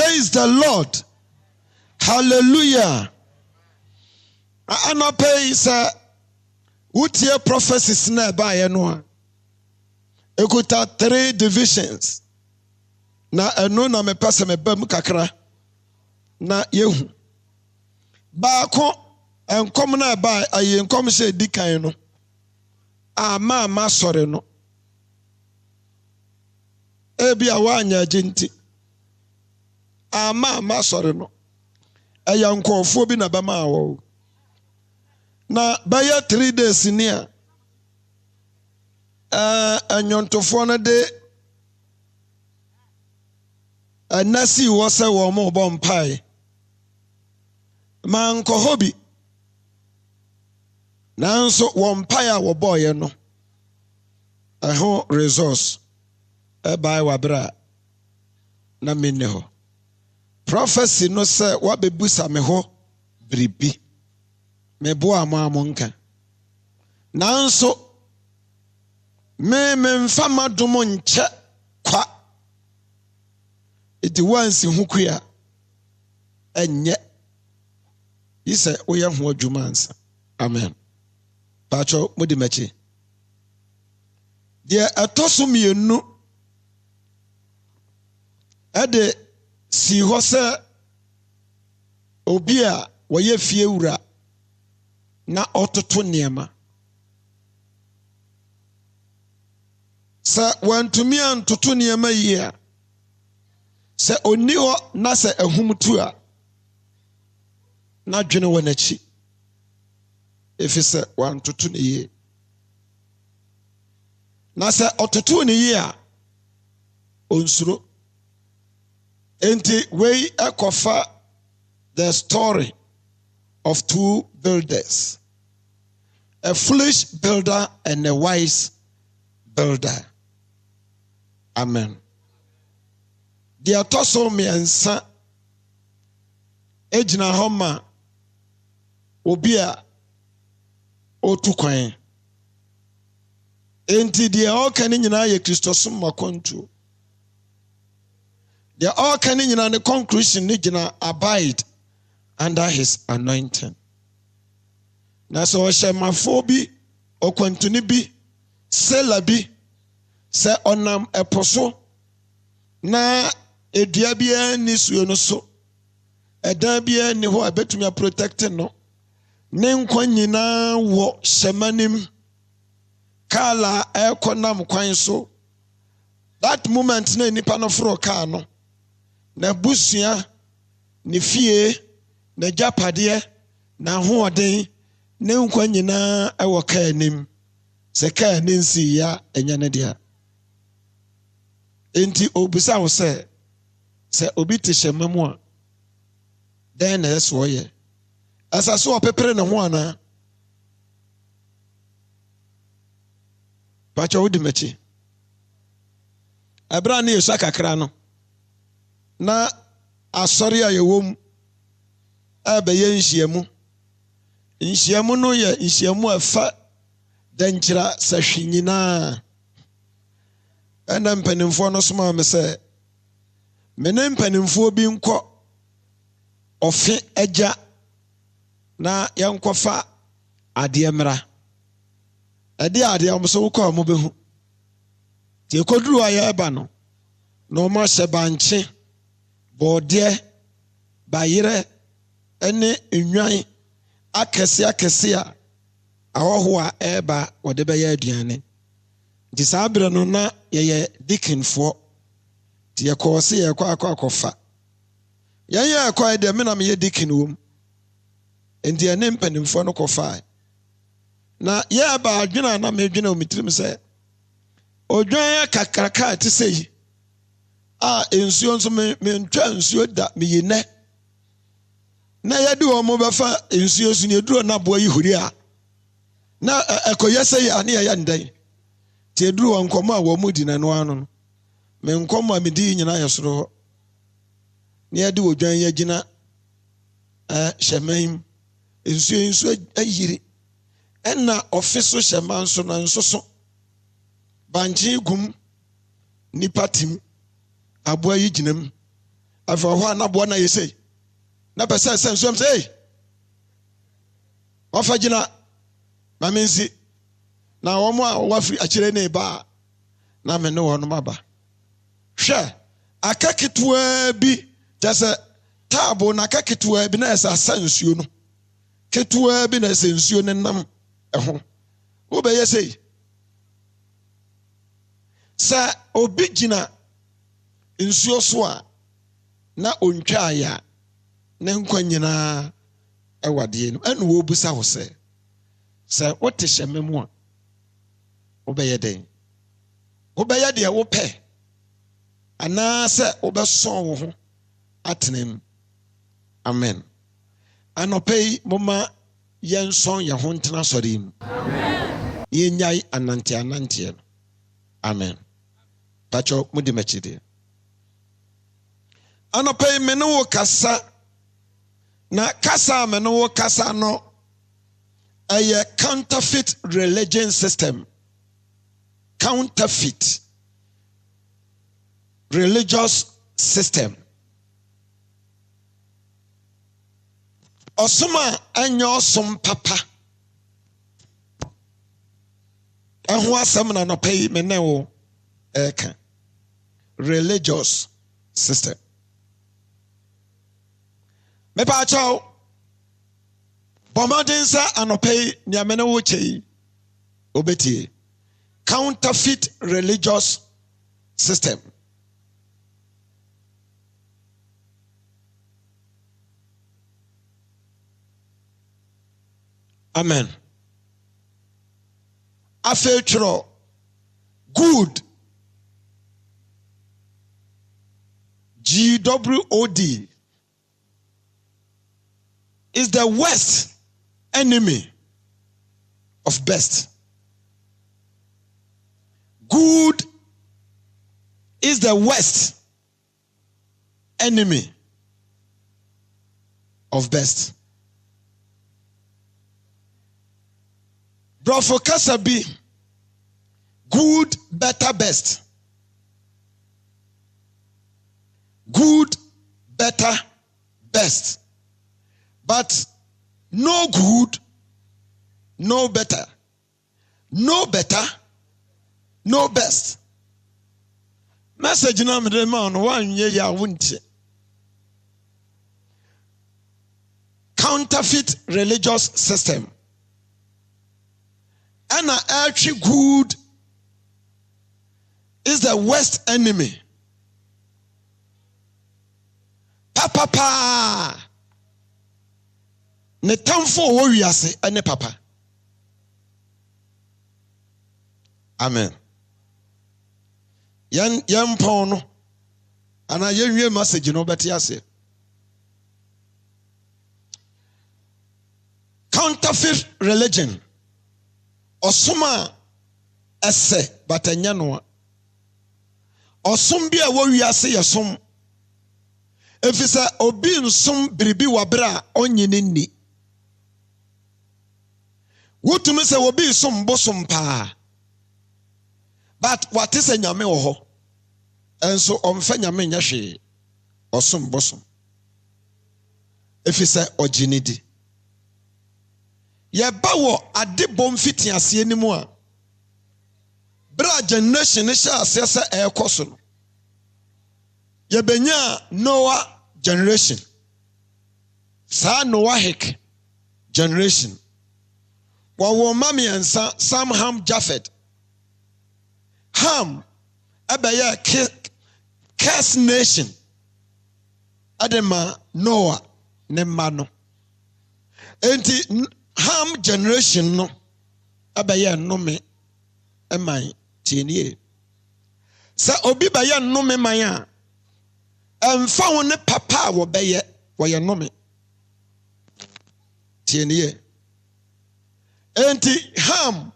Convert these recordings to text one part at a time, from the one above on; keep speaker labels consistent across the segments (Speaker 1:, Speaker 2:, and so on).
Speaker 1: Praise the Lord. Hallelujah. Anapay say utie prophecies na ba ye no ekuta 3 divisions na eno na me pese me bam kakra na yehu ba ko enkom na ba aye enkom she dikan no ama sore no ebi awanya agenti ama sore no eya nkofo bi na ba ma awo na baya 3 days ni a anyontofo no de anasi wo se wo mo bo mpai man ko hobi nanso wo mpai a wo boye no ho resource by wabra na minne ho prophecy no se wa bebusa me ho bribi me bo amonka nanso me mfama domo nche kwa iti wansi hukuya enye yise oya ho adwuma ansa amen pacho mudi mechi dia atoso mienu ade si ho se obi a woye fie wura na ototo niema sa wantumi antoto niema yia se oni ho na se ahumtu a na dwene wanachi efise wantoto ne yie na se ototo ne yie a onsuro enti we ekofa the story of 2 builders, a foolish builder and a wise builder. Amen. The atoso miensa ejina homa obia otukwan enti the all kan nyina ye Christosom makontu the all kan nyina ne conclusion ne gina abide under his anointing. Na so shemafo bi okwantuni bi sela bi se onam eposo na edua bia ni suyo no so edan bia ni ho abetumi protect no ne nkwa nyina wo shemanim kala ekonam kwan so that moment na nipa no fro kaa no na busua ni fie na japade na hoɔden ne nkwa nyina ɛwɔ kaa nim sɛ kaa ne nsi ya enya ne dia enti obusa wo sɛ obi te hyɛmamu a den na ɛso yɛ asaso ɔpepere ne ho ana pacha wodi mechi abra ne yesu akakra no na asɔre a yɛwom abɛyɛ nhyiamu no yɛ nhyiamu afa dankyira sahwe nyinaa ɛna mpanimfoɔ no soma me sɛ mene mpanimfoɔ bi nkɔ ɔfe agya na yɛnkɔfa adeɛ mmra ɛde adeɛ ɔmo so wokɔ ɔmo bɛhu tie koduru a yɛba no na ɔmo ahyɛ bankye bɔɔdeɛ bayerɛ ɛne nnwan akɛse a awɔho a ɛba wɔde bɛyɛ aduane nti saa bere no na yɛyɛ deaconfoɔ nti yɛkɔɔ se yɛkɔ akɔfa yɛyɛ ɛkɔ ɛdeɛ me na meyɛ deacon wom nti ɛne mpanimfoɔ no kɔfae na yɛba adwene a na medwene wɔ me tirim sɛ odwan kakraka te sɛ yi a nsuo nso mentwa nsuo da meyinɛ na yɛde wɔn mo bɛfa nsuo so ne duro na boa yi huri a na ɛkɔyɛ sɛ ya ne yɛyɛ ndan tie duro wɔn nkɔmɔ a wɔn mu di na no ano no me nkɔmɔ a medi nyina yɛ soro hɔ ne yɛde odwan yɛ gyina hyɛman nsuo ayiri ɛna ɔfe so hyɛman so na nso so bankye gum nipa tim aboa yi gyinam afa ho na bo na yesei na pese sensuam say ofa gina mamensi na womo a wafri akire ne ba na me ne wono maba hwe akaketwa bi jase tabo na akaketwa bi na esa sansuo no ketwa bi na esa nsuo ne nam eho wo be yesei sa obi gina nsuo so a na ontwa ya ne nkwa nyina ewade no enu wo busa ho se wote hyememu a wo be yeden wo be yede wo pe ana se wo be son wo ho atenem amen anopei moma yenson ye ho ntena sori mu amen yenyai anante no amen pacho mudi mechide anopei mene wo kasa na kasa mene wo kasa no a counterfeit religion system, counterfeit religious system. Osuma anyo som papa. Ehun asem na no pay mene wo eka religious system. Me pa chao Bomadinsa anopei niamene wo chei obetie counterfeit religious system. Amen. Afetro good GWOD is the worst enemy of best. Good is the worst enemy of best. Brofo Kasabi, good, better, best. Good, better, best. But no good, no better. No better, no best. Message na me man 1 year ya wunti. Counterfeit religious system. And actually good is the worst enemy. Papa. Ne tamfo wo wiase ene papa. Amen. Yan pono ana yenwie message no beti ase. Counterfeit religion. Osuma ese batanya no. Osum bia wo wiase yesom. Efisa obi nsum biribi wabra onyine ni. Wotumi se obi som bosom pa. But what is a nyame wo ho? Enso omfa nyame nya hwe. Osom bosom. Efisa oginidi. Ye ba wo ade bom fiti ase animu a. Bra generation ne sha ase se ekoso no. Ye benya Noah generation. Sa Noahic generation. Wawo mami ensa Sam Ham Japheth. Ham abaya curse nation. Adema Noah ne mano. Enti Ham generation no abaya nome emai tienie. Sa obi baya nome maya. Emfa wone papa wo beye wo ye nome. Tienie. Enti Ham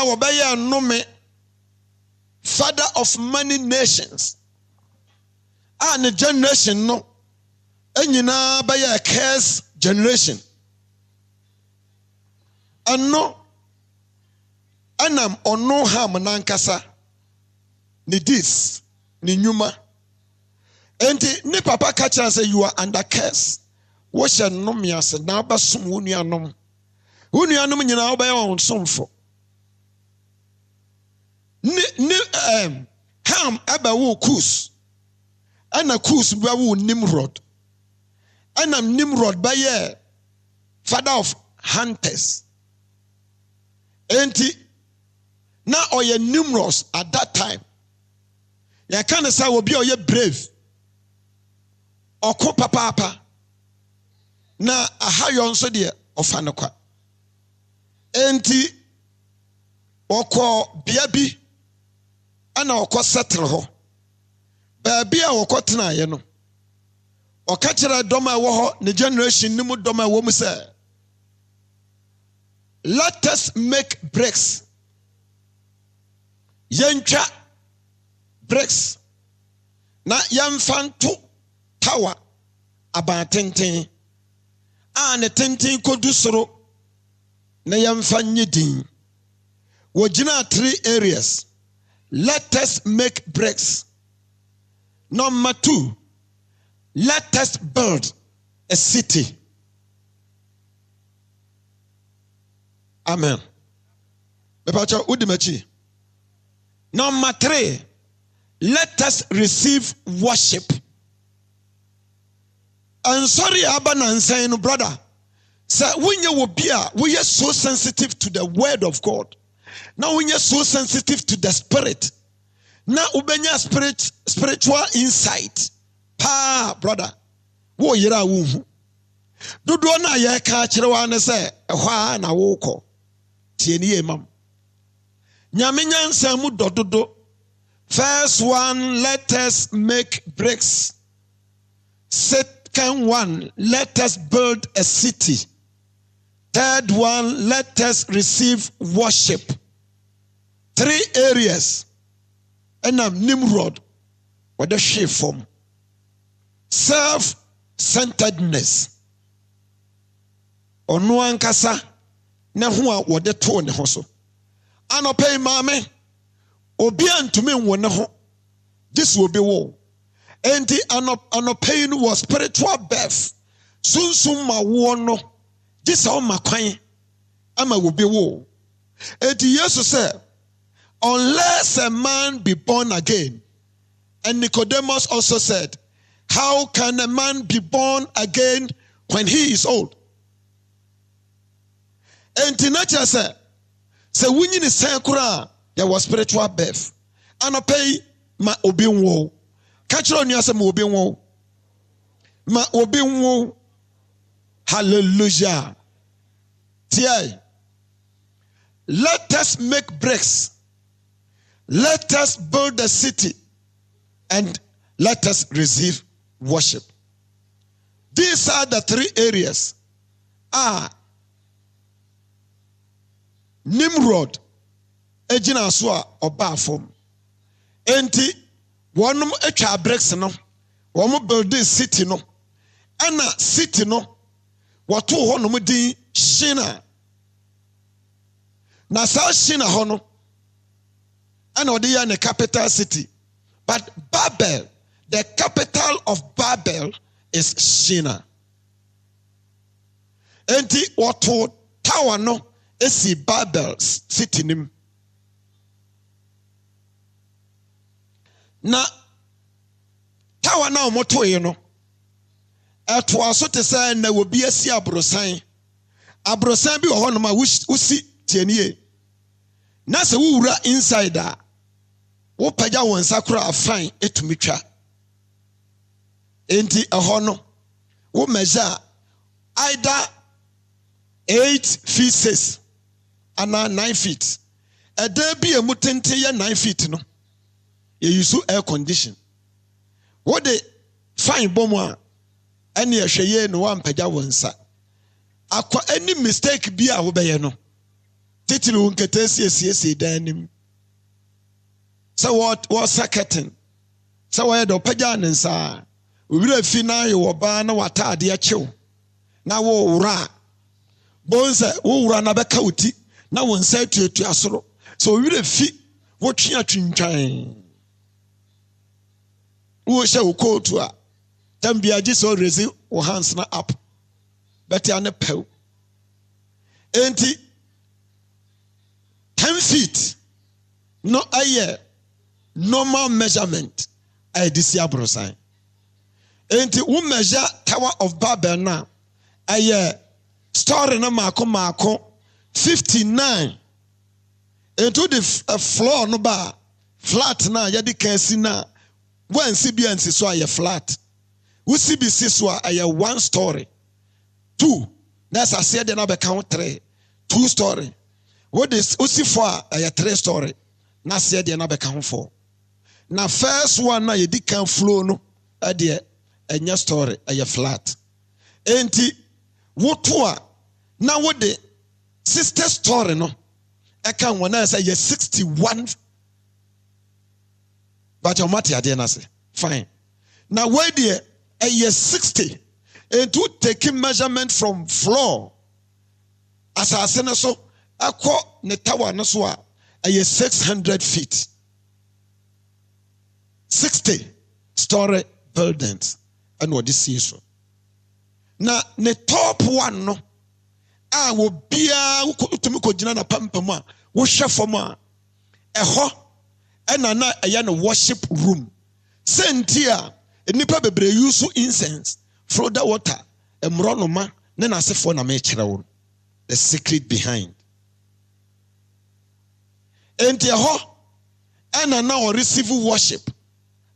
Speaker 1: wo beye nome father of many nations. Ne generation no enyina beye curse generation. Ano anam ono Ham nankasa ni dis ni nyuma Enti ne papa catch and say you are under curse. What shall no me as na ba sum wo nuanom. Wo nuanom nyina wo ba ye won somfo. Ham aba wo Kus. Ana Kus ba wo Nimrod. Ana Nimrod ba ye father of hunters. Enti na oye numerous at that time. Ya can say obi oye brave. Oko papa na ahayo nso de ofanokwa. Enti oko bia bi ana oko settle ho. Ba bia oko tena ye no. Oka kire dom a wo ho ne generation ni mu dom a wo mu say let us make bricks. Yentwa bricks. Na yamfanto tower abantenten. Ne tenten kodu soro. Na yamfanye din. Wojina 3 areas. Let us make bricks. Number 2. Let us build a city. Amen. Bepacha udimachi. Number 3, let us receive worship. And sorry, Abba saying, brother, sir, when you will be, we are so sensitive to the word of God. Now when you're so sensitive to the spirit, now ubenya spiritual insight. Pa, brother, wo yira wuhu. Dudu na ye ka kire wa ne se ehwa na wo ko. Tieni emam. Nyame nyansa mu dododo. First one, let us make bricks. Second one, let us build a city. Third one, let us receive worship. 3 areas. And Nimrod, what the shape form. Self-centeredness. Onu ankasa na ho a wode to ne ho so. Anopay mame obi antumi nwo ne ho. This will be wo. Enti anopay no was spiritual birth. Sunsum ma wo no. This all makwan ama will be wo. Enti Jesus said, unless a man be born again. And Nicodemus also said, how can a man be born again when he is old? And Tinacha said, so when you say there was spiritual birth. And I pay ma obi wo. Catch on your ma obi wo. Ma obi wo. Hallelujah. T.I. Let us make bricks. Let us build a city. And let us receive worship. These are the 3 areas. Nimrod ejina so a oba fom. Enti wonum etwa bricks no. Womo build city no. Ana city no. Wato ho no din Shina. Na sa Shina ho no. Ana odi ya ne capital city. But Babel, the capital of Babel is Shina. Enti wato tower no esi Babel city nim. Na tower na omoto ye no. Eto aso te say na wo bi esi abrosan. Abrosan bi wo ho no ma usi tienie. Na se wo wura inside a wo pagya won sakura afan etumitwa. Enti eho no wo measure either 8 feet 6 and 9 feet. A day be a mutante 9 feet no. You use air condition. What they fine bomwa any a sheye no one pagya wonsa. Akwa any mistake be a obeye no. Titiri unketesi esi danim. So what was curtain? So why do pagya nensa? We will fina yo ba na watade a chew. Na wo ra. Bonza wo wura na beka uti na won say to asoro. So we will fi wo twa twintwan. wo she wo coat a tam bia gi so raise wo hands na up better na pew enti 10 feet no aye normal measurement I this year brosan enti wo measure Tower of Babel na aye story na mako 59 into the floor no ba flat na yedi kan si na wan si bia nsi so aye flat wo si bi si so aye 1 story 2 na sa se de na be count 3 2 story what is usi for aye 3 story na se de na be count 4 na first one na yedi kan flow no ade enya story aye flat enti wo to a na wo de sister story no eka wona say ye 61 but your matter ade na say fine now where there a year 60 and to taking measurement from floor as I say so akọ ne tower no so a year 600 feet 60 story buildings and what this is so na ne top one no a wo bia utumi ko gina na pampam a wo hwe fam a eho ena na eya no worship room sentia enipa bebre use incense flow the water emronoma ne na asefo na me kire wo the secret behind enti eho ena na o receive worship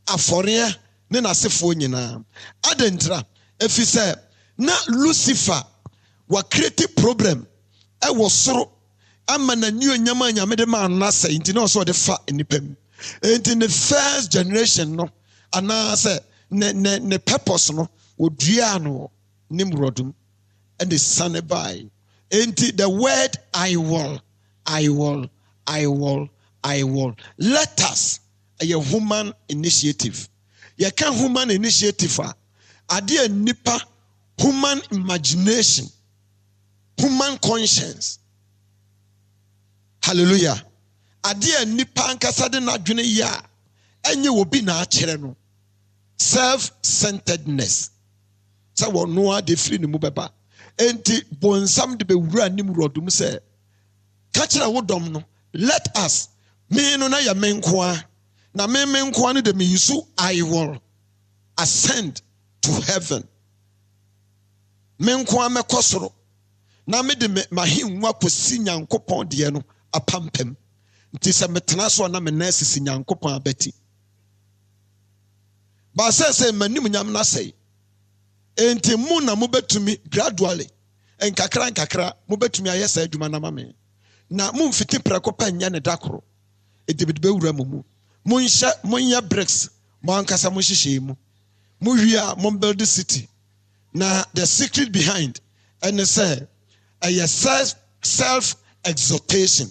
Speaker 1: afore ne na asefo nyina adentra efise na Lucifer wa create problem e wo soro ama na new nyama nyame de ma na say nti na so de fa enipam enti the first generation no ana say ne purpose no odua no nimrodum and the son by enti the word I will let us a human initiative you can human initiative ade nipa human imagination human conscience hallelujah ade nipa ankasa de na dwene ya enye obi na akere no self-centeredness sa wono a de free ni mu beba enti bonsam de bewura nimrodum se ka kire wodom no let us me no na ya menkoa na me menkoa no de me yusu I will ascend to heaven menkoa mekosoro na me de mahinwa kosi nyankopon de no apampem nti se metena so na me na sisi nyankopon abati ba se manim nyam na sei enti mu na mo betumi gradually enkakra mo betumi ayesa adwuma na mame na mu mfiti preko panya ne dakoro edibedebe wura mu munya bricks mo ankasa mo hihye mu wia mo build the city na the secret behind and say a self exaltation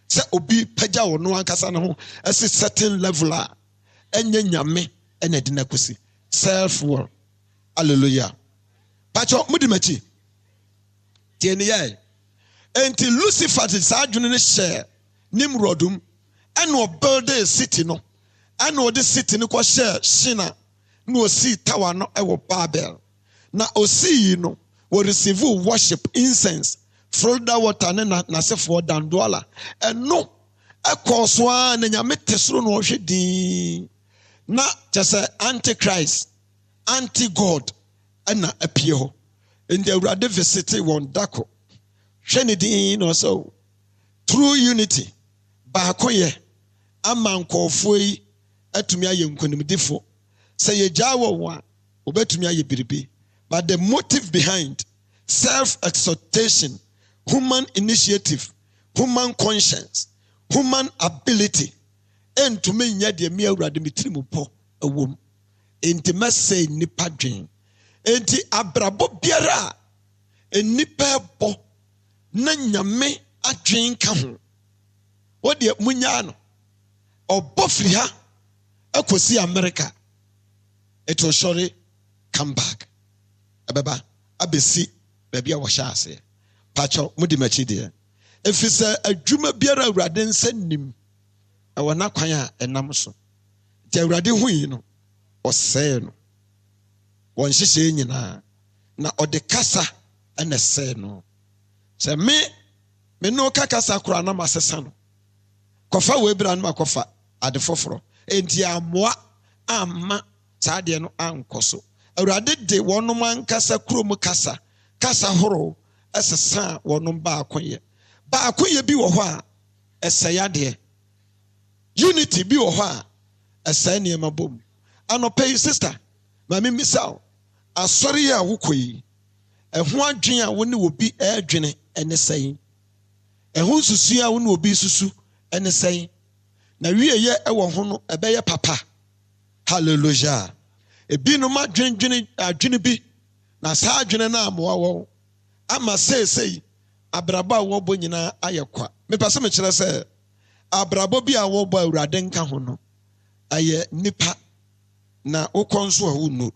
Speaker 1: say obi pagya wo no ankasa na ho a certain level a enye nyame ena de na kosi self will hallelujah pacho mudimachi tieni ye enti Lucifer de sa adwene ne share nimrodum and o build a city no and o the city no ko share shina no see tower no e wo Babel na osi no we receive worship incense from the water na se for dandoala and no e koso na nyame tesoro no hwedi na just antichrist anti-god na appear ho in the urade visit one dako hwenedi no so true unity ba koye amankofo yi atumi aye nkonimdifo say ye jawo wa obetumi aye biribi but the motive behind self-exaltation, human initiative, human conscience, human ability, and to me, yet the mere radimitrimupo a womb. Inti say nipa dwen. Enti abrabo biara en nipa bo na nyame adwen ka ho. Wo de munya no obofri ha akosi America. It will surely come back. Ababa abesi baby a washa ase pacho mudimachi de efisa adwuma biara awurade nsanim e wona kwan a enam so je awurade hu yi no ɔsɛe no wɔn hyehyɛ nyinaa na ɔde kasa ɛna sɛe no sɛ me no ka kasa kora na masesa no kɔfa webra no makɔfa ade foforo enti amoa amma saa deɛ no ankɔ so awurade de wɔnom ankasa kurom kasa horo ɛsesa wɔnom baakoyɛ bi wɔ hɔ a ɛsɛe adeɛ unity bi wɔ hɔ a ɛsɛe nneɛma bom anɔpɛ yi sister maame misal asɔre a wokɔ yi ɛho adwene a wo ne obi ɛdwene ɛne sɛn ɛho nsusu a wo ne obi susu ɛne sɛn na wieyɛ ɛwɔ ho no ɛbɛyɛ papa hallelujah ebinom adwene bi na saa adwene na amoa wɔn ama seesei abrabɔ a wɔbɔ nyinaa ayɛ kwa mepɛ sɛ mekyerɛ sɛ abrabɔ bi a wɔbɔ awurade nka ho no ayɛ nipa na wokɔ nso a wonnu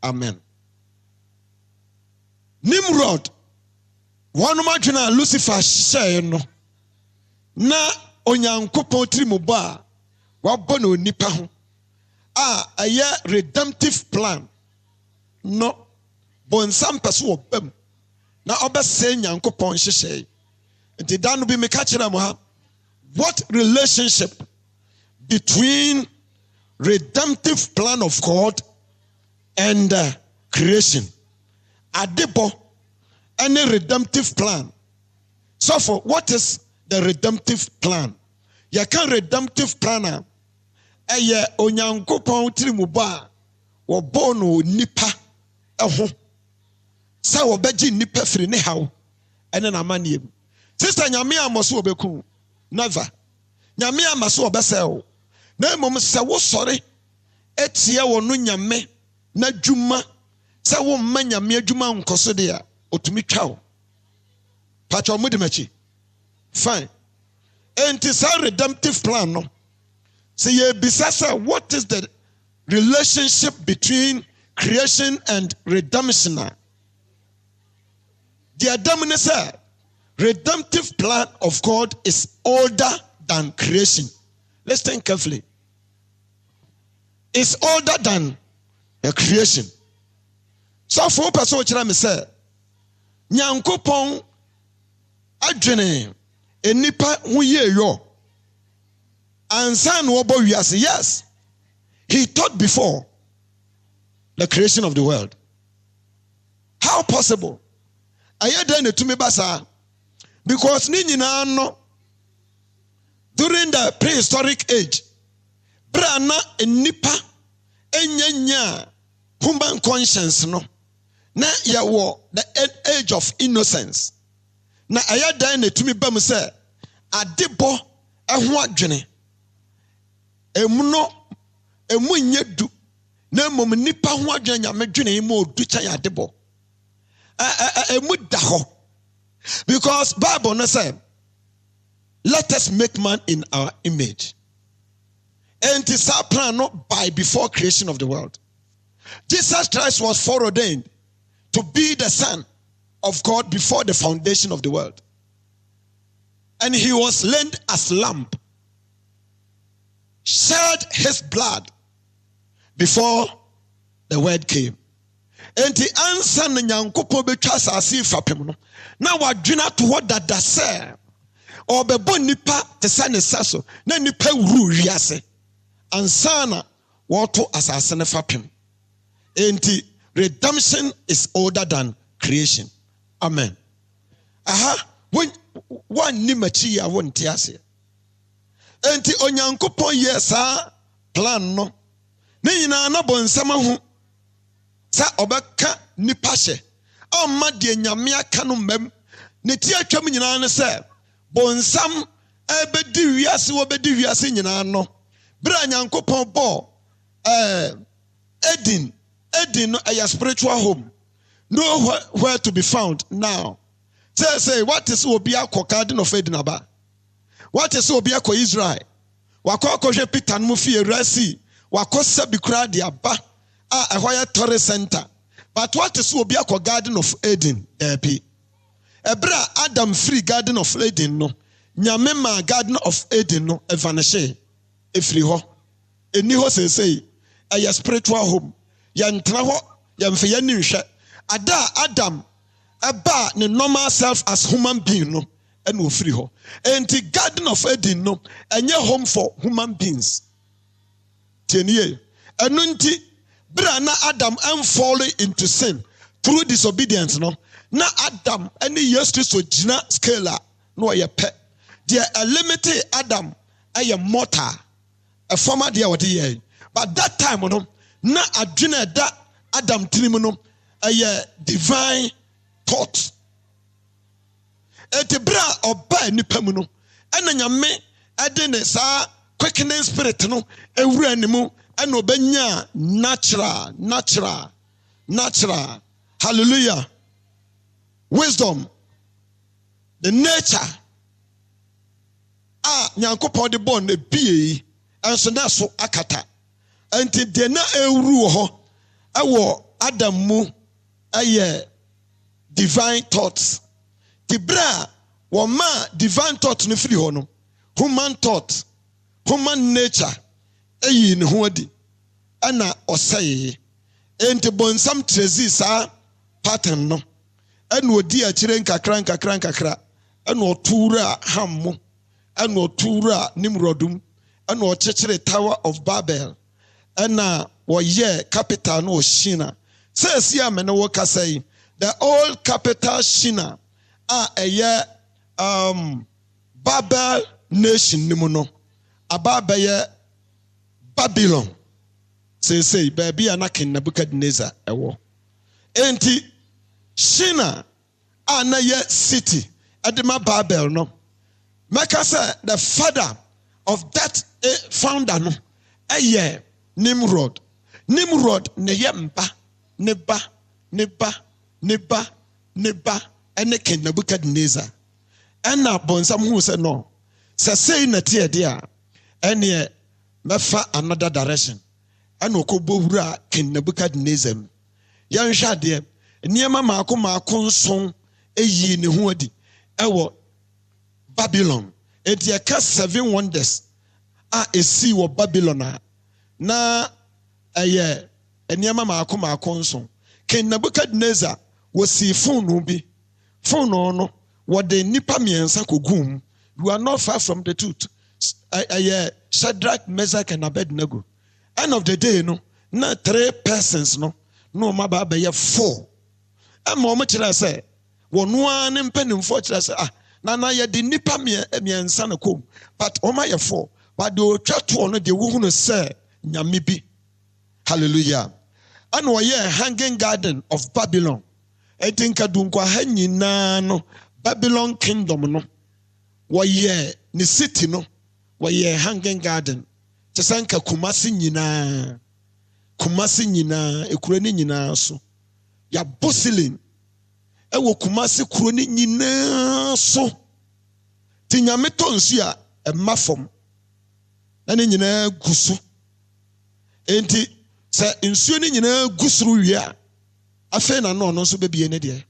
Speaker 1: amen Nimrod wɔnom adwene a Lucifer hyɛe no na onyankopɔn tirimubɔ a wabɔ no nipa ho a ɛyɛ redemptive plan no bonsam pɛ so wɔbam na ɔbɛsɛe nyankopɔn hyehyɛe nti da no bi meka kyerɛ mo ha what relationship between redemptive plan of God and creation adebo any redemptive plan so for what is the redemptive plan you can redemptive plan eye onyankopɔn tirimubɔ a wɔbɔ no nipa ɛho sa wɔbɛgye nipa firi ne haw ɛne na amanneɛ mu sister nyame amoso obeku never nyame amaso obɛsɛw na mmom sɛ wo sɔre etie wɔ no nyame na dwuma sɛ wo mma nyame adwuma nkoso de a otumi twaw patwa mu de machi fine enti sa redemptive plan no say ye bisa say what is the relationship between creation and redemption the Adam say redemptive plan of God is older than creation. Listen carefully. It's older than a creation. So for person which I say, Nyankopɔn adwene enipa hu ye yo. Ansa no obo wiase. Yes. He thought before the creation of the world. How possible? Ayeda ne tumi basa because ni nyina no during the prehistoric age brana enipa enyanya human conscience no na yawo the age of innocence na ayeda ne tumi bam se adebo eho adwene emu nyedu na mom nipa ho adwene nyame dwene mu odu kyan adebo because Bible no say let us make man in our image and it is our plan not by before creation of the world. Jesus Christ was foreordained to be the Son of God before the foundation of the world, and he was slain as lamb, shed his blood before the word came. And the answer na nyankopɔn betwa asase fapem no na wadwena to hɔ dada sɛ ɔbɛbɔ nipa te sɛ ne saso na nipa wuru wiase ansa na wɔto asase ne fapem. And redemption is older than creation. Amen. When one ni machi ya wonte ase. And onyankopɔn yɛ saa plan no ne nyinaa na bonsama ho sa obeka nipa hye amma de nyame aka no mam ne ti atwam nyina ne se bonsam ebedi wiase wo bedi wiase nyina no bra nyankopɔn bɔ Eden no a spiritual home nowhere to be found now. Say what is obi akɔ garden of Eden aba, what is obi akɔ Israel wakɔ akɔhwɛ Peter no fie rasi wakɔ sabi kra de aba a white tourist center. But what is will be a garden of Eden? Ebra Adam free garden of Eden no. Nyamema garden of Eden no evanishe. Efri ho. Eni ho say a spiritual home. Yantra ho yamfe yani nhwe. Ada Adam eba ne normal self as human being no and ofiri ho. Enti Garden of Eden no enye home for human beings. Tieniye. Enu nti bra na Adam fall into sin through disobedience no. Na Adam any years to so gina scale no ye pe. There a limited Adam a mortar a former dear what ye. But that time no na adwene da Adam tinim no a divine thought. Eti bra oba nipa mu no ena nyame ade ne sa quickening spirit no ewura nimu ena obenya natural. Hallelujah. Wisdom, the nature nyankopon de born e bie enso na so akata enti de na ewuru ho ewo Adam mu aye divine thoughts. Tibra woma divine thought no firi ho no human thought, human nature eyi ne ho adi ana oseye enti bonsam trezi sa pattern no ena odi a kire nkakra ena otura hammo ena otura Nimrodum ena ochekere Tower of Babel ena woye capital no Shina says ya me no woka say the old capital Shina Babel nation nimu no ababeye Babylon say baby anakin Nebuchadnezzar ewo enti Shina anaye city edema Babel no meka say the father of that founder no Nimrod ne yemba neba ene ken Nebuchadnezzar ena bonsam hu say no say na tie dia ene mefa another direction ena okobowura ken Nebuchadnezzar yanhwa de niema maako nson eyi ne ho adi ewo Babylon enti eka 7 wonders esi wo Babylon na niema maako nson ken Nebuchadnezzar wasi phone bi phone no wode nipa miensa kogum. You are not far from the truth. Shadrach, Meshach and Abednego. End of the day no na 3 persons no maba be 4. Ama mo kira say wonu an mpanimfo kira say na ye de nipa miensa na kom but o ma ye 4 but the otwato no de wo hu no say nyame bi. Hallelujah. And we hanging garden of Babylon. I think adunkwa ha nyina no Babylon kingdom no. We ni city no. We hanging garden. Chesanka Kumasi nyina ekurani nyina so. Ya bosilin. Ewo Kumasi kurani nyina so. Ti nyame to nsu a emafom. Ene nyina gusu. Enti se nsuo ni nyina gusuru wie a afa na no so bebie ne de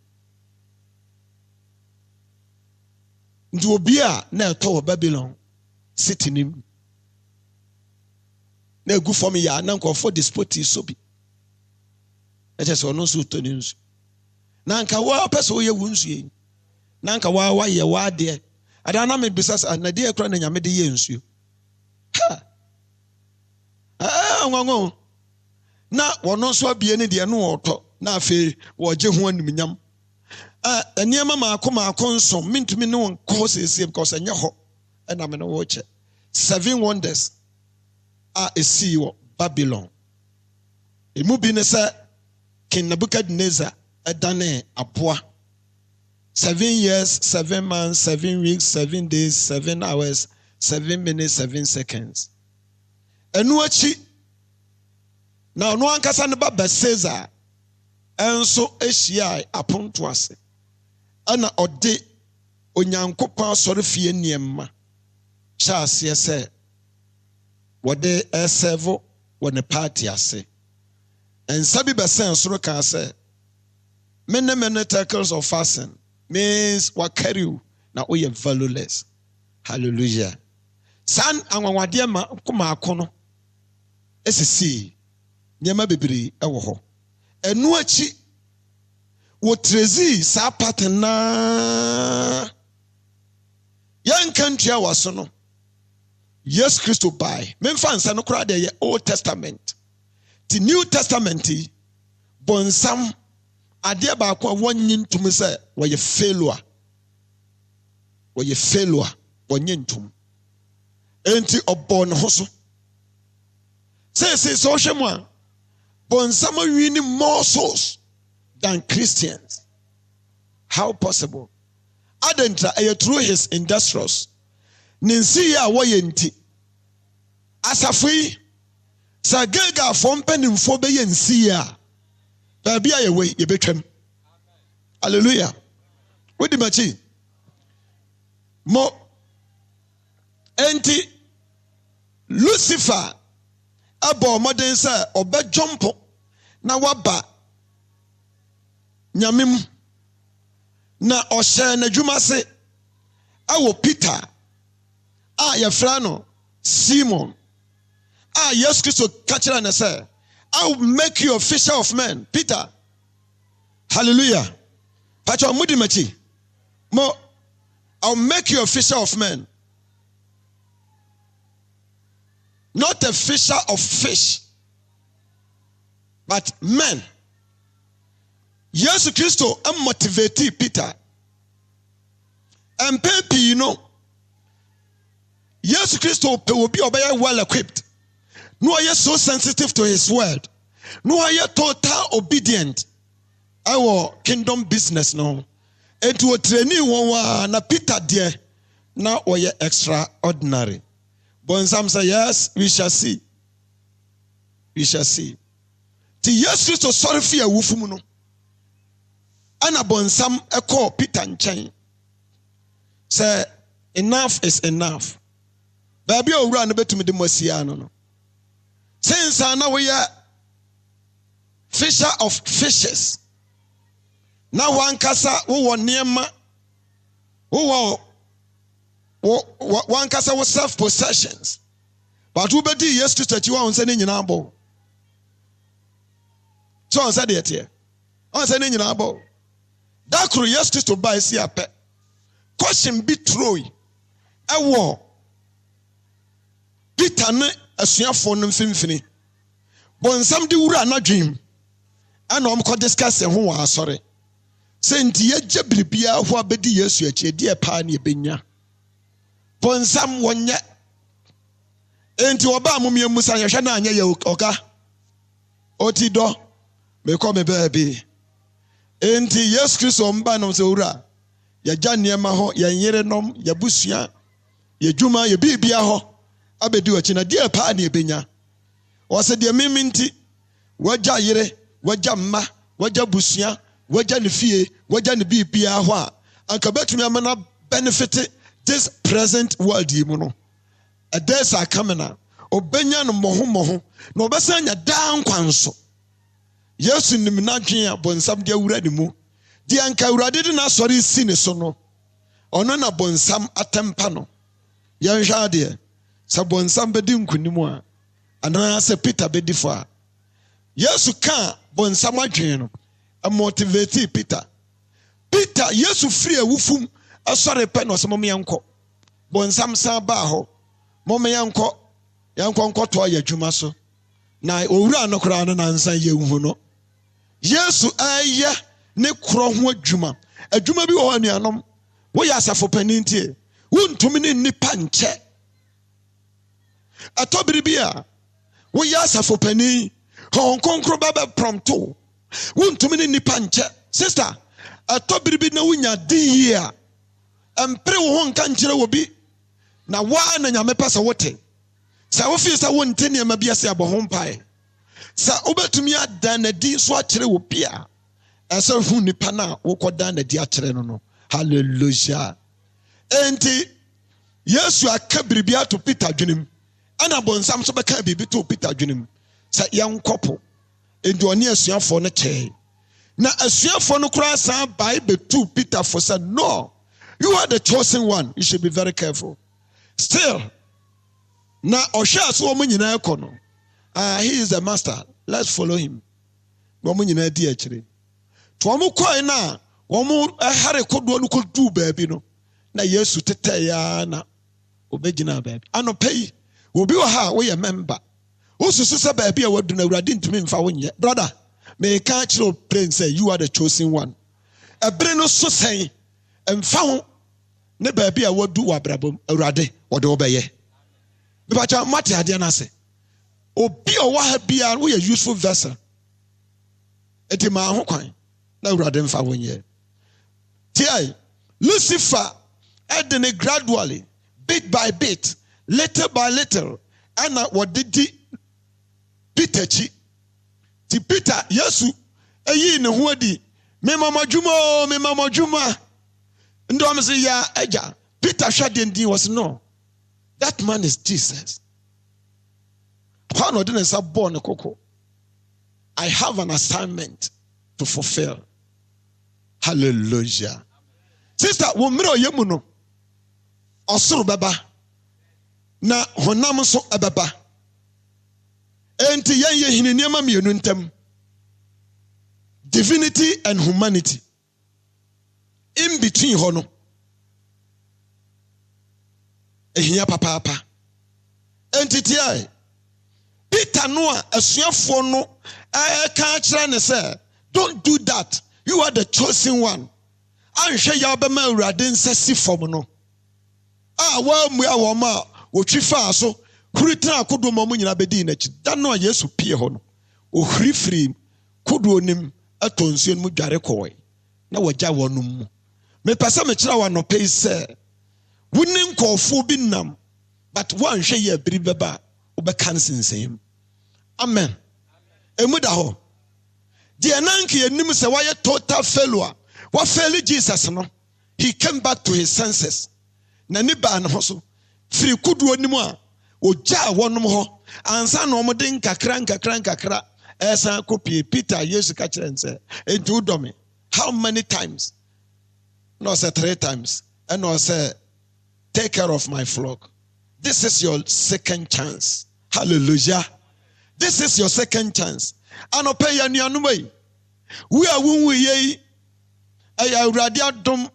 Speaker 1: ndi obi a na eto Babylon city nim na egu fom ya na nkofo despoti so bi eje se ono so to ni nsu na nka wa pese wo ye wunsu yi na nka wa ye wa de ada na me bisas na de ekra na nyame de ye nsu nwango na wono so abie ne de no oto na afi woje ho animnyam eniema maako nso mintumi ne won cause ese because enye ho na me no wo che 7 wonders esi wo Babylon emu bi ne sa King Nebuchadnezzar edane aboa 7 years 7 months 7 weeks 7 days 7 hours 7 minutes 7 seconds enu achi na no ankasa ne ba Caesar enso ehia aponto ase ana ode onyankopon asore fie niemma chase ese wode serve wone party ase ensabi besen soro ka ase many tackles of fasting means what carry you na oye valueless. Hallelujah. San anwanwade ma kuma akono esisi nyama bebree ɛwɔ hɔ ɛno akyi wotrezi saa pattern na yanka ntua waso no yes Christo bai memfa nsa no kora de Old Testament ti New Testament bonsam ade baako a wonyi ntum sɛ wɔyɛ failure wonyi ntum enti ɔbɔ ne ho so say so hwɛ mu a bonsam awini more souls than Christians. How possible? Adentra through his industrials. Ninsi ya woyenti. Asafui sagega fompenim fo be yensi ya. Baby aye we ye betwem. Hallelujah. Wodi machi. Mo enti Lucifer abo modern say obe jump na waba nyamim na ɔhyɛ n'adwuma se awɔ Peter a yɛfrɛ no Simon a Yesu Kristo ka kyerɛ ne sɛ I will make you a fisher of men. Peter, hallelujah. Pacho mudi machi mo I'll make you a fisher of men, not a fisher of fish but men. Yesu Kristo motivate Peter. And maybe you know, Yesu Kristo will be well equipped. No are so sensitive to his word. No are total obedient. Our kingdom business no. And to a training one na Peter dear now we are extraordinary. But some say yes, we shall see. We shall see. Ti Yesu Kristo sorry for wufumu no. Ana bonsam eko Peter nchen say enough is enough. Baby owura no betumi de mosia no. Since na we are fisher of fishes. Now one kasa wo niema wo one kasa wo self possessions. But who bedi yes to start you on say nyina abo. So on say dey here. On say nyina abo. That crew yes to buy see ape. Question be Troy. Ewo. Peter ne asuafo no mfimfini. Bonsam de wura na dream. Ana omko discuss ho wa asore. Say nti ye gye biribia ho abedi Yesu achi de pa na ebenya. Bonsam wonye. Enti oba amomie musa ye hwe na anya ye oga. Oti do. Me ko me baby. Enti Yesu Kristo mba no se wura ya gya niema ho ya nyere nom ya busua ya dwuma ya bibia ho abedi wachi na die pa na ebenya o se de miminti wagya yere wagya mma wagya busua wagya ne fie wagya ne bibia ho a anka betumi amana benefit this present world yi mu no a days are coming up obenya no moho na obesanya dan kwanso Yesu nim na dwen a bonsam de awura ne mu di anka awurade de na sori si ne so no ono na bonsam atempa no yan hwa de sa bonsam bedi nkunimu a ana se Peter bedi fo a Yesu ka bonsam adwen no a motivate Peter Yesu free awufum asore pe no so mom yanko bonsam sa ba ho mom yanko nkoto ya dwuma so na owura no kora no nansan ye hu no Yesu aya ne kro ho adwuma bi wo anuanom wo ya asafo panintie wontumi ne nipa nche atobiri bia wo ya asafo panin hon konkro baba prompto wontumi ne nipa nche sister atobiri bi na wonya di here empre wo ho nka nkyere wo bi na wa na nyame pesa wote sa wo fi sa wonte ne ma bia se aboho mpae sa obetumi adan na di so akere wo bia esa hu nipa na wo kodan na di akere no hallelujah enti Yesu aka biribia to Peter dwenem ana bonsam so beka bibi to Peter dwenem sa yankopo enti oni asuafo no che na asuafo no kura san Bible to Peter for said no, you are the chosen one, you should be very careful. Still na ohwa so wo nyina ekono he is the master. let's follow him. Wɔn nyinaa di akyire. To wɔn kɔɛ na wɔn ɛhare kodoɔ no kɔdu baabi no na Yesu tetɛ ya na obɛgyina baabi. Anɔpɛ yi obi wɔ ha a woyɛ member. Wosusu sɛ baabi a wadu na Awurade ntumi mfa wo nyɛ. Brother, may I catch you praying say you are the chosen one. Ɛbere no so sɛn mfa ho ne baabi a wadu wɔ abrabom Awurade wɔde wo bɛyɛ. Mepacha mate adeɛ no ase. Obi a ɔwɔ ha bia woyɛ useful vessel. Eti ma ho kwan na Awurade mfa wo nyɛ. Tiai Lucifer adding gradually, bit by bit, little by little, and what did Peter chi? Ti Peter Yesu eyi ne ho adi me mama juma ndo am say ya eja Peter hwade was no, that man is Jesus. How no didn't say born koko. I have an assignment to fulfill. Hallelujah. Sister, wo miro yemu no osoro baba na honam so ababa. Enti yen ye hini niema mienu ntem. Divinity and humanity. In between hono. Ehia papa. Enti tiai. Peter Noah asuafo no ka kira ne say, don't do that. You are the chosen one. Anhwe ya obema Awurade nsasi fom no. Wa mu ya wo ma wo twifa so kuritan akodo mo nyina bedi na chi. Da no Yesu pie ho no. Ohri firi kodo nim atonsuo mu dware kɔe. Na wagya wonum mu. Me pesa me kira wa no pei se. Wuni nkɔfo bi nam. But one hwe ya biri beba obɛka nsensɛm. Amen. Emu da ho. The ananki enim se why total failure. What failed Jesus no? He came back to his senses. Na ni ba no so. Firi kudu onimu a ogya wonom ho. Ansa no mo den kakra. Esa kopie Peter Yesu ka kire nse. Enti udomi. How many times? No, say 3 times. And no say take care of my flock. This is your second chance. Hallelujah. This is your second chance. Anope ya nuanumai. We are wunwe ye. Aya Awurade adom.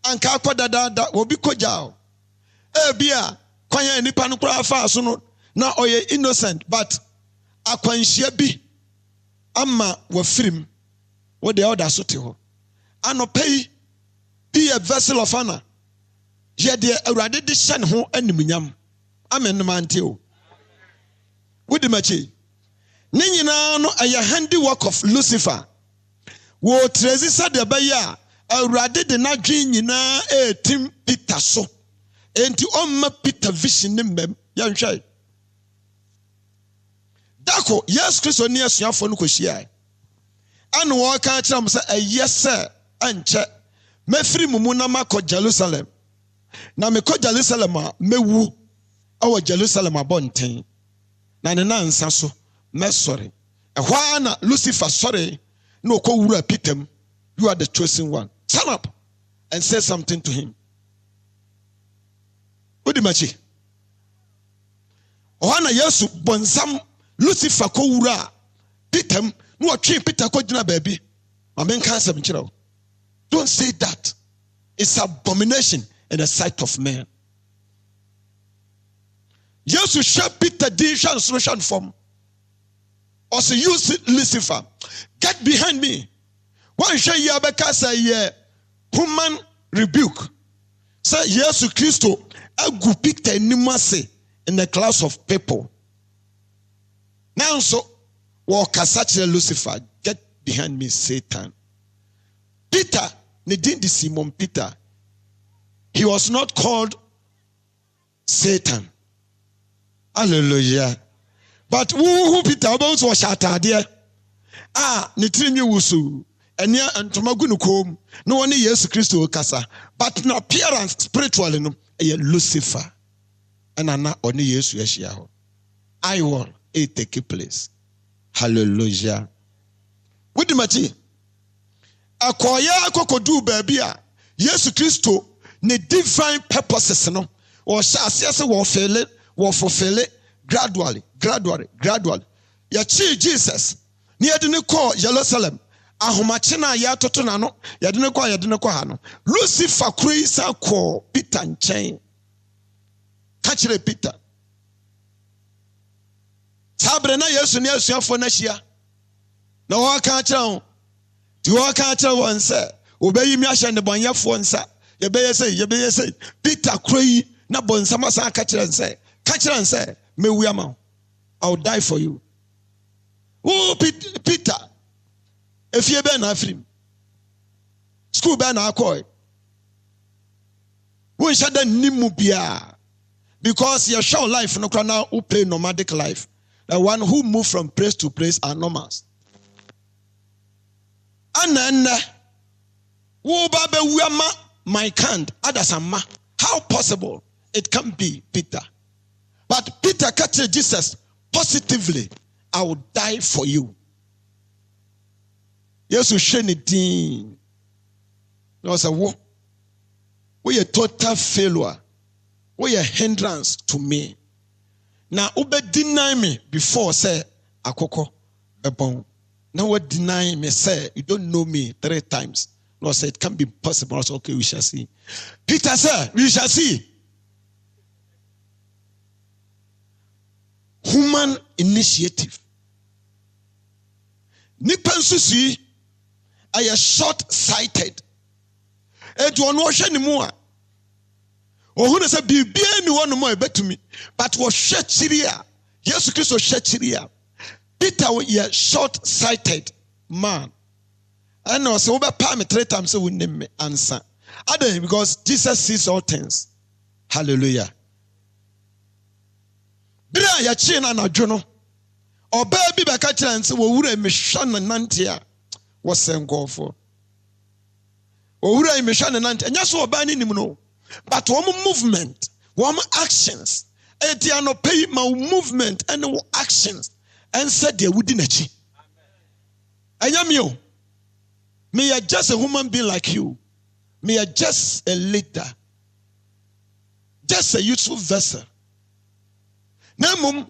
Speaker 1: Anka akoda da obi koja. Bia kwanya nipa no kura fa so no na oye innocent but akwanhia bi ama wafirim wo de order so te ho. Anope be a vessel of honor. Ye de Awurade de hye ne ho animunyam. Amen mante o. Wodi machi. Ni nyina no aya handiwork of Lucifer. Wo trezi sa de ba ya Awurade de nadwen nyina etim Peter so. Enti omma Peter vision ne mbem ya nhwai. Dako yes Kristo ni asuafo no kohia. Anu wo ka kira mo say ayese anche mefiri mumu na makọ Jerusalem. Na mekọ Jerusalem a mewu awo Jerusalem abonten. Na ne nansa so mesori. Ehwa na Lucifer sorry no ko wura Peter. You are the chosen one. Stand up and say something to him. Odimachi. Ohana Yesu bonsam Lucifer ko wura Peter no atwe Peter ko gina baabi. Amenka asem kira. Don't say that. It's abomination in the sight of man. Yesu shall Peter division solution from. Also use Lucifer. Get behind me. One shall ye abeka say human rebuke. Say Yesu Christo agu Peter nimase in the class of people. Now so walk such a Lucifer. Get behind me, Satan. Peter, ne din di Simon Peter. He was not called Satan. Hallelujah. But who Peter about was shatade. Ne trinwi wusu. Enya antomagu no kom. No one Yesu Christo kasa. But in appearance spiritually no Lucifer. And ana oni Yesu yeshia ho. I will take place. Hallelujah. With the mati. Akoya kokodu baby a Yesu Christo ne divine purposes no or shall say will fulfill it gradually. Yachi Jesus. Ni yadine ko Jerusalem. Ahomache na yatoto na no. Yadine ko hano. Lucifer kuri sa ko Peter nchen. Kachire Peter. Sabre na Yesu ni asuafo na hia. Na wo ka kire ho. Ti wo ka kire won se, obeyi mi ahye ne bonyafo nsa. Yebeye say Peter kuri na bonsama sa ka kire nse mewu ama. I'll die for you. Oh Peter. If you be na afrim. School be na akoy. Wo shada nimu bia. Because your show life no now who play nomadic life. The one who move from place to place are nomads. And wo babe wiama my kind adasama. How possible it can be, Peter? But Peter catches Jesus positively. I will die for you. Yes, you share anything. No, say what? We a total failure. We a hindrance to me. Now, ube deny me before say akoko ebon. Now what deny me say you don't know me 3 times. No, say it can't be possible. I say, okay, we shall see. Peter said, we shall see. Human initiative. Nipansusi are short-sighted. And you know anymore. Or who say be anyone more bet to me, but was shed Syria. Yes, Christ was shed Syria. Peter was a short-sighted man. I know so over palm 3 times so we name me answer. Other because Jesus sees all things. Hallelujah. Bra ya china na dwono. Oba bi be ka kire nse wo wura mehwa na nante a wo sengofo. Wo wura mehwa na nante. Anya so oba ni nim no. But one movement, one actions. Eti anope ma movement and actions and said they would not. Anya mi o. Me are just a human being like you. Me are just a leader. Just a useful vessel. Namum,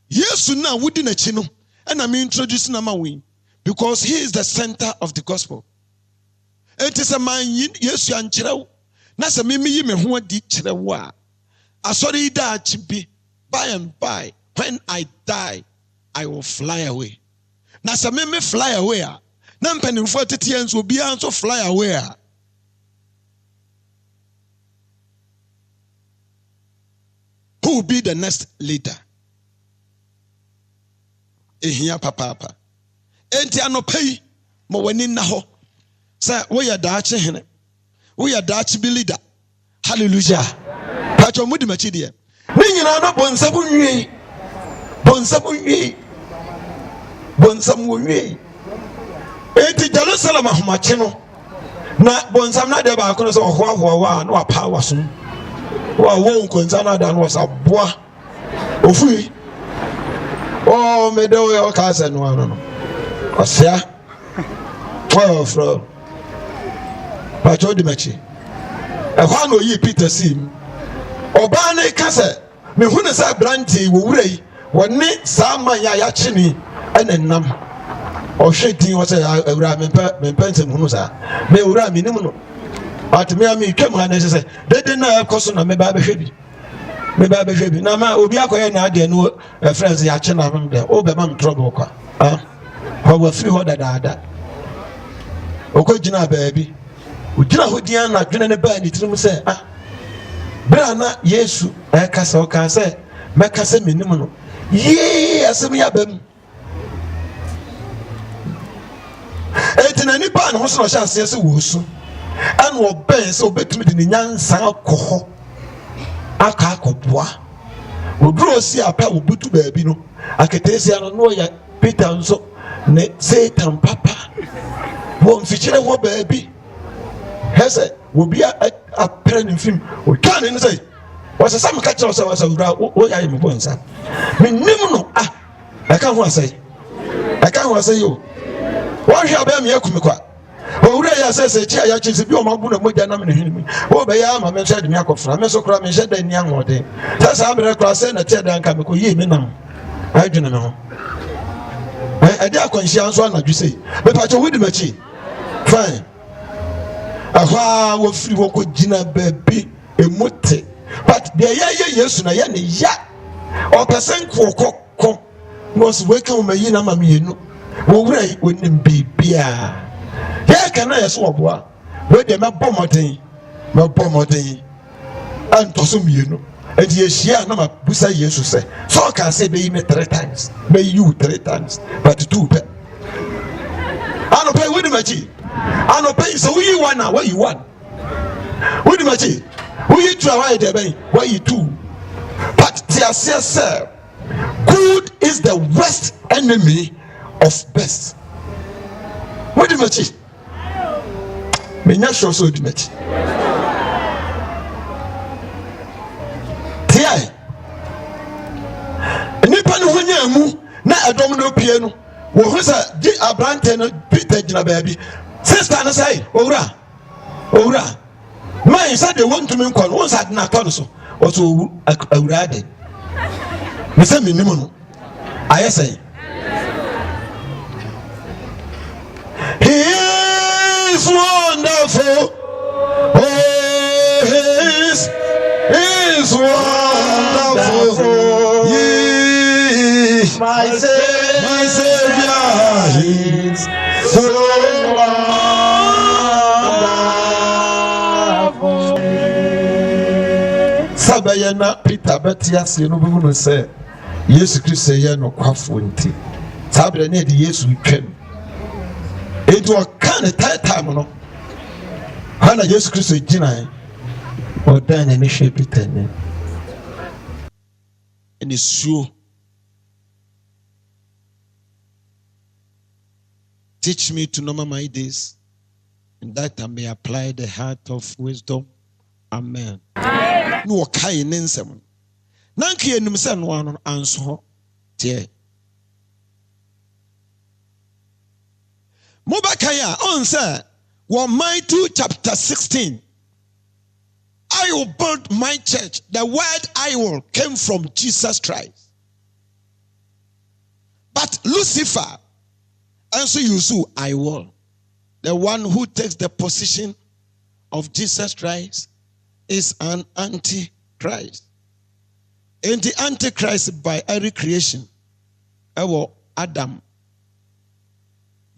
Speaker 1: yes, now within a chino, and I'm introducing Namawi because he is the center of the gospel. It is a man, yes, you and Chirao. Nasa mimi me who did Chirawa. I saw the that be by and by. When I die, I will fly away. Nasa mimi fly away. Nampen in 40 years will be also fly away. Who will be the next leader? Ehia papa. Enti anopai mo wani na ho. Say we are daache hene. We are daache be leader. Hallelujah. Pacho mudi machi de. Ni nyina no bonsabu nwi. Bonsabu nwi. Bonsamu nwi. Enti Jerusalem ahomache no. Na bonsam na de ba ko no so hoahoa na wa power so. Wa won konzana dan was aboa ofui o me do yo ka se no no osia wa fro pacho di machi e kwa no yi Peter sim oba na ka se me hu ne sa branti wo wurai woni sa man ya chini enenam o hwedin wo se awura me mpensem hu no sa me wura me nim no. But me ami twam ha na say dede na ekoso na me ba behwe bi na ma obi akoye na ade no friends ya che na me de o be man trouble kwa ho wa free ho dada okogina baabi ogina hodian na dwene ne ba ni tirim say bra na Yesu kasa o kan say me kasa me nim no ye asem ya bam etina ni ba na ho so no chance se wo su and what ben so betumi de nyansa akọ akakọboa oduro si apa obutu baabi no aketesi ano no ya Peter nso ne Satan papa wo mfichire wo baabi hese wo bia apere ne film o kan ne say wasa sam ka kire wasa wura wo ya me bonsa me nim no aka ho asai yo wo hwa ba me akumi kwa owura ya sese chi ya chi bi o mabu na moja na me hwini wo be ya ma me sha de me akofra me so kra me sha da ni anwode sasa amre kra se na tie da nka me ko yi me nam adwene me ho ɛde akwanhyia nso anadwo sei mepatwa wodi m'akyi fine aha wofiri wɔ gyina baabi emote but deɛ yɛyɛ yesu na yɛ ne ya ɔpɛ sɛ nkɔkɔ nɔɔso wɔaka wo mayi na ma mmienu wɔwura yi wɔnim biribiaa yɛka na yɛ so wɔboa wɔdeɛ mɛbɔ mmɔden antɔ so mmienu ɛnti yɛhyia na mabusa yesu sɛ ɔka sɛ bɛyi me 3 times bɛyi you 3 times but 2 pɛ anɔpɛ wodi m'akyi anɔpɛ yi sɛ woyi 1 a wayi 1 wodi m'akyi woyi 2 a wayɛ deɛ bɛn wayi 2 but te aseɛ sɛ good is the worst enemy of best wodi m'akyi menya sure sɛ wodi m'akyi tiae nipa no ho nya mu na ɛdɔm no pie no wɔho sɛ di abrante no Peter gyina baabi sister no sɛ owura man sɛ de wɔntumi nkɔ no wɔn sɛ ade no atɔ no so ɔsɛ awura ade me sɛ menim no ayɛ sɛ he is wonderful he is wonderful my Savior is so wonderful. Sabaya na Peter betia se no bu no se Yesu Kristo ye no kwafo nti. Sabre na de Yesu twam. Edu oka ne time no. Hana Yesu Kristo gina odan na ne hwe Peter ne. Ene suo teach me to number my days, and that I may apply the heart of wisdom. Amen. No kai nensem. Nanki enum se no ano anso tie. Mobakaya on say 2 chapter 16. I will build my church. The word I will came from Jesus Christ. But Lucifer and so you say, I will. The one who takes the position of Jesus Christ is an antichrist. And the antichrist by every creation, our Adam,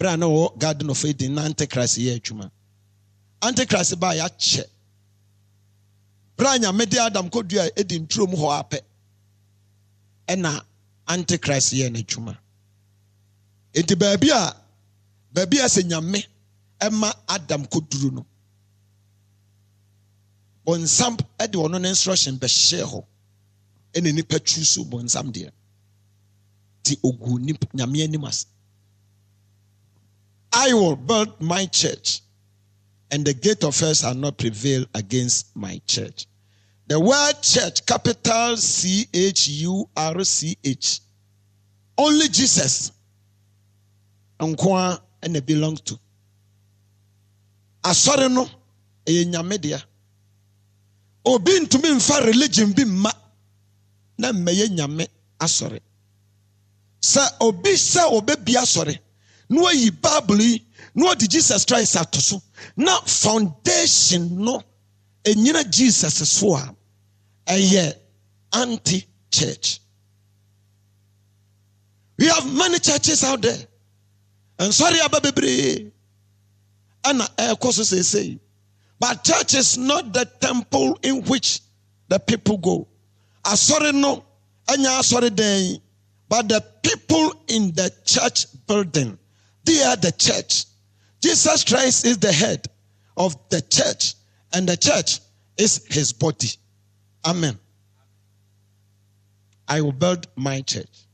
Speaker 1: Brano Garden of Eden, antichrist here, Chuma. Antichrist by a che. Branya media Adam could do Edin Trum Hoape. And na antichrist here, Chuma. Enti baabi a sɛ nyame ɛma Adam koduru no bonsam ɛde ɔno ne instruction bɛhyɛ hɔ ɛne nipa twusu bonsam deɛ ti ogu nyame anim ase. I will build my church and the gate of hell shall not prevail against my church. The word church, capital CHURCH, only Jesus and it belongs to. Asore no e nyame dia. Obi ntumi mfa religion bi ma na meye nyame asore. Sa obi sa obebi asore. No yi Bible no di Jesus Christ atoso. Na foundation no enyina Jesus so a eye anti-church. We have many churches out there. And sorry about bebre. And say, but church is not the temple in which the people go. I sorry no, anya sorry day, but the people in the church building, they are the church. Jesus Christ is the head of the church, and the church is his body. Amen. I will build my church.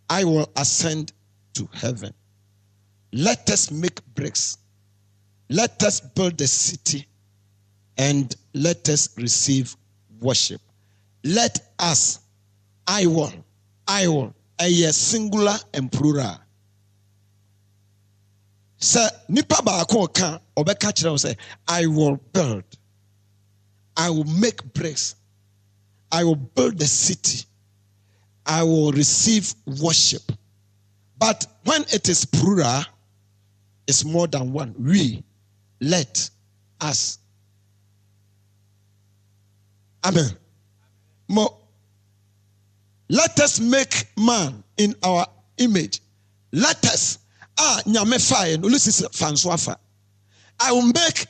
Speaker 1: I will ascend to heaven. Let us make bricks. Let us build a city and let us receive worship. Let us, I will, a singular and plural. Sir, nipa baako ka obeka kire say I will build. I will make bricks. I will build a city. I will receive worship. But when it is plural, it's more than one. We, let, us. Amen. More. Let us make man in our image. Let us. Nyame fire. Ulysses fanswafa. I will make.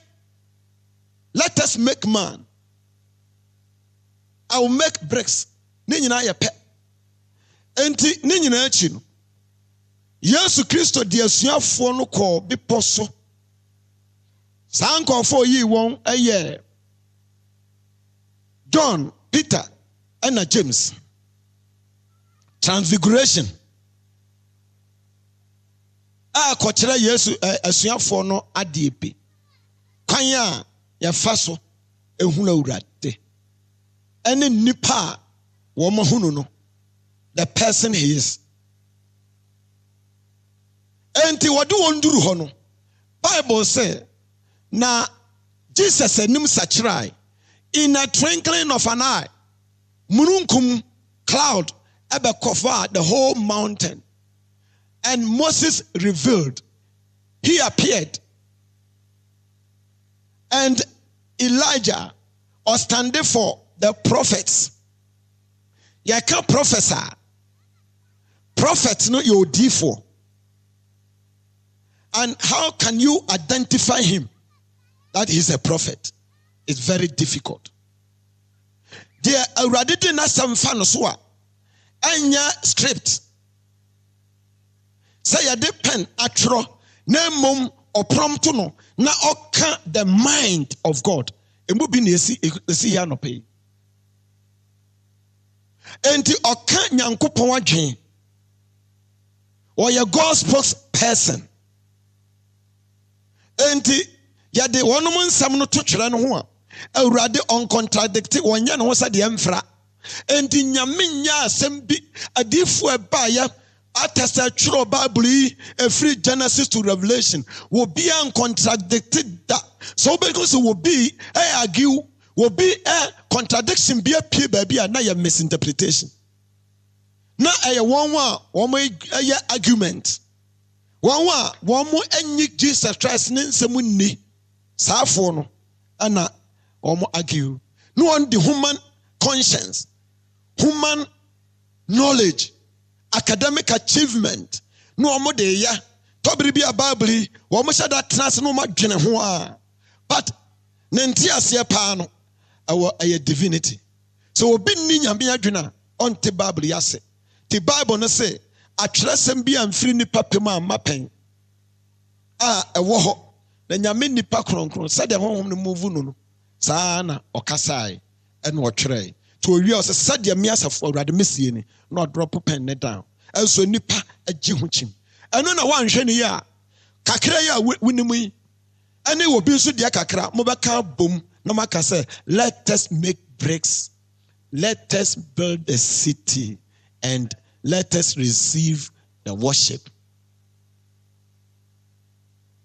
Speaker 1: Let us make man. I will make bricks. Ninyina ye pe. Enti ninyina achi no. Yesu Kristo di asuafo no ko bepɔ so. Saa nkɔfo yi wɔn ɛyɛ John, Peter, and James. Transfiguration. Kɔkyerɛ Yesu asuafo no adiepe. Kwan a yɛfa so ehunu Awurade. Ɛne nipa a wɔn hunu no, the person he is. Enti wɔde wɔn duru hɔ no, Bible say na Jesus anim sakyrai in a twinkling of an eye. Mununkum cloud ebe cover the whole mountain. And Moses revealed. He appeared. And Elijah was standing for the prophets. You can't prophesy. Prophets no you for. And how can you identify him that he's a prophet? It's very difficult. The Awurade na samfa no so a anya script. Say ya de pen atro na mom opromto no na oka the mind of God. Emu bi na esi ya no pay. Enti oka Nyankopon adwen. Or your God's spokesperson. Enti ya de wonom nsam no to twere no ho a Awurade uncontradicted wonya no ho sa de emfra. Enti nyame nya asem bi adifo eba ya atasa twere Bible yi free Genesis to Revelation will be uncontradicted that. So because will be argue will be a contradiction be a pie baby and na misinterpretation. Na one argument. One more any Jesus Christ nsemu ni saafo no ana omo argue. No one the human conscience, human knowledge, academic achievement. No omo de ya tobiri bi Bible omo sha that trans no ma dwene ho a. But nenti ase pa no a divinity. So obi ni nyame adwena on te Bible yase. The Bible no say atwerɛsɛm bi amfiri nipa pem a mapen ɛwɔ hɔ na nyame nipa kronkron sɛdeɛ honhom no move no saa na ɔkasae ɛna ɔtwerɛ to owie ɔsɛ sɛdeɛ me asafo Awurade mesie ni na ɔdrop pen ne down ɛnso nipa agye ho kyim ɛno na wanhwɛ ne yɛ a kakra yɛ a wonim yi ɛne obi nso deɛ kakra mobɛka bom na maka sɛ let us make bricks, let us build a city, and let us receive the worship.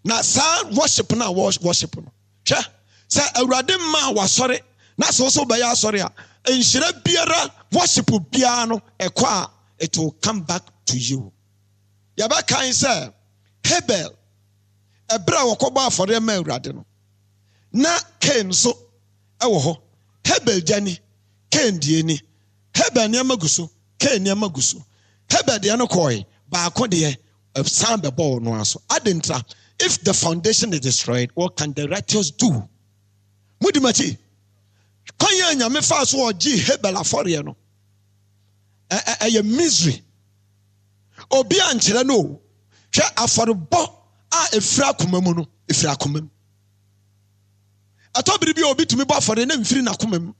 Speaker 1: Now, sa worship na worship no. Hwɛ sɛ Awurade ma wasɔre na so so bɛyɛ asɔre a enhyira biara worship biara no ɛkɔ a it will come back to you. Yɛbɛkan sɛ Hebel ɛbrɛ a wɔkɔbɔ afɔre ma Awurade no na Cain so ɛwɔ hɔ. Hebel gyani Cain die ni. Hebel nneɛma gu so Cain nneɛma gu so. Hebel deɛ no kɔe baako deɛ san bɛbɔ no aso. Adentra if the foundation is destroyed, what can the righteous do? Mudimachi kɔnyɛ nyame fa so ɔgye Hebel afɔre no ɛyɛ misery. Obi ankyerɛ no hwɛ afɔrebɔ a efira akoma mu no efira akoma mu. Atɔbiri bi obi tumi bɔ afɔre na mfiri na akoma mu.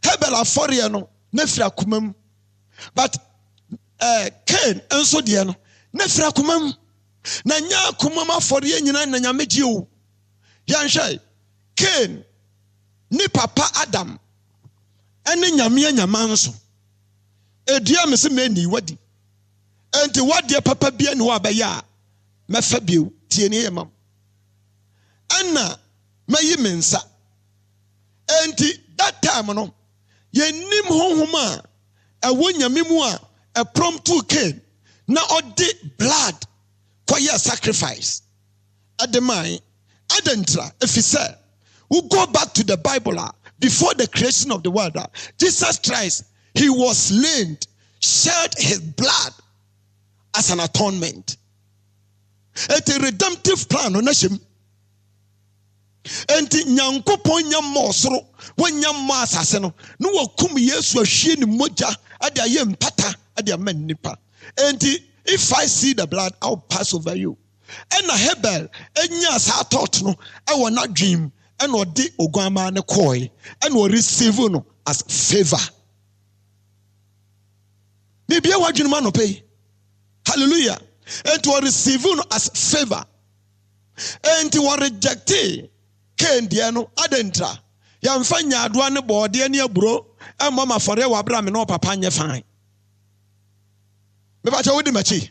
Speaker 1: Hebel afɔre no na efira akoma mu. But Cain enso deɛ no na efira akoma mu. Na nya akoma mu afɔre nyina na nyame gye o. Yanhwɛ Cain ni papa Adam ene nyame anyama nso. Edua me se me ni wadi. Enti wadi papa bia ne wa bɛyɛ a mɛfa bio tie ne yɛmam. Ana mayi me nsa. Enti that time no yenim honhom a ɛwɔ nyame mu a ɛprompt Cain na ɔde blood kɔyɛ sacrifice at the mind adentra if he said we go back to the Bible before the creation of the world Jesus Christ he was slain shed his blood as an atonement. It's a redemptive plan on him. And Nyankopon nyam soro when nyam asase no no wakum Yesu ahwie ne mogya ade aye mpata ade aman nipa. And if I see the blood I'll pass over you. And a Hebel enya sa thought no I will not dream and odi oguama ne koi and will receive no as favor. Maybe I want you man pay. Hallelujah. And to receive no as favor. And to reject it. Kendiano adentra. Yamfanya adwane bode ne aburo e mama fore wa bra me no papa nye fine. Me ba cha wodi machi.